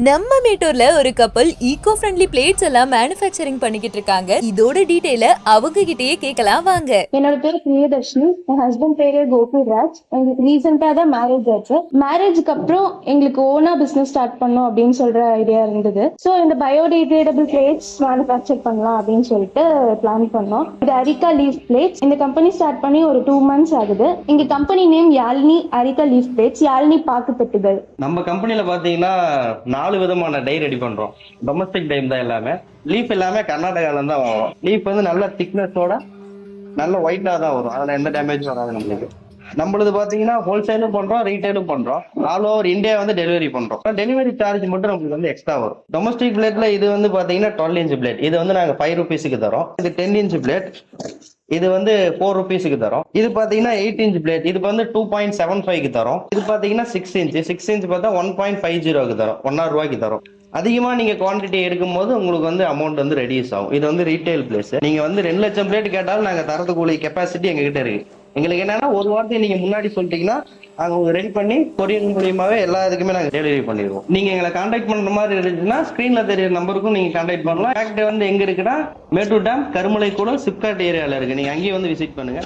நம்ம மேட்டூர்ல ஒரு கப்பல் ஈகோ ஃப்ரெண்ட்லி பிளேட்ஸ் எல்லாம் மேனுஃபேக்சரிங் பண்ணிக்கிட்டு இருக்காங்க. இதோட டீடைல அவங்க கிட்டயே கேட்கலாம் வாங்க. என்னோட பேர் பிரியதர்ஷினி. என் ஹஸ்பண்ட் பேரு கோகுல்ராஜ். எங்களுக்கு ரீசெண்டா தான் மேரேஜ் ஆச்சு. மேரேஜ்க்கு அப்புறம் எங்களுக்கு ஓனா பிசினஸ் ஸ்டார்ட் பண்ணோம் அப்படின்னு சொல்ற ஐடியா இருந்தது. ஸோ இந்த பயோடிகிரேடபிள் பிளேட்ஸ் மேனுஃபேக்சர் பண்ணலாம் அப்படின்னு சொல்லிட்டு பிளான் பண்ணோம். இது அரிகா லீஃப் பிளேட்ஸ். இந்த கம்பெனி ஸ்டார்ட் பண்ணி ஒரு 2 months ஆகுது. எங்க company name Yazhini areca leaf plates, Yazhini பாக்கு தட்டுகள். நம்ம கம்பெனில பாத்தீங்கன்னா 4 விதமான டை ரெடி பண்றோம். டொமஸ்டிக் டை தான் எல்லாமே. லீஃப் எல்லாமே கர்நாடகால தான் வாங்குறோம். லீஃப் வந்து நல்ல திக்னஸோட நல்ல ஒயிட்டா தான் வரும். அதுல எந்த டேமேஜும் வராது நம்மளுக்கு. நம்மளது பாத்தீங்கன்னா ஹோல்சேலும் பண்றோம், ரீட்டைலும் பண்றோம். ஆல் ஓவர் இந்தியா வந்து டெலிவரி பண்றோம். டெலிவரி சார்ஜ் மட்டும் நம்மளுக்கு வந்து எக்ஸ்ட்ரா வரும். டொமஸ்டிக் பிளேட்ல இது வந்து பாத்தீங்கன்னா 12 inch பிளேட். இது வந்து நாங்க 5 rupeesக்கு தரோம். இது 10 inch பிளேட். இது வந்து 4 rupeesக்கு தரோம். இது பாத்தீங்கன்னா 8 inch பிளேட். இது வந்து 2.75க்கு தரோம். இது பாத்தீங்கன்னா 6 inch. 6 inch பார்த்தா 1.50க்கு தரோம். 1 ரூபாய்க்கு தரோம். அதிகமா நீங்க குவான்டிட்டி எடுக்கும்போது உங்களுக்கு வந்து அமௌண்ட் வந்து ரெடியூஸ் ஆகும். இது வந்து ரீட்டைல் பிளேஸ். நீங்க வந்து 2 லட்சம் பிளேட் கேட்டாலும் நாங்க தரதுக்குள்ள கெப்பாசிட்டி எங்க கிட்ட இருக்கு. எங்களுக்கு என்னன்னா ஒரு வாரத்தை நீங்க முன்னாடி சொல்லிட்டீங்கன்னா நாங்க ரெடி பண்ணி கொரியர் மூலியமாவே எல்லா இதுக்குமே நாங்க டெலிவரி பண்ணிடுவோம். நீங்க எங்களை கான்டாக்ட் பண்ற மாதிரி இருந்துச்சுன்னா ஸ்கிரீன்ல தெரியற நம்பருக்கும் நீங்க கான்டாக்ட் பண்ணலாம். ஃபேக்டரி வந்து எங்க இருக்குன்னா மேட்டூர் டேம், கருமலை கூட சிப்காட் ஏரியால இருக்கு. நீங்க அங்கேயே வந்து விசிட் பண்ணுங்க.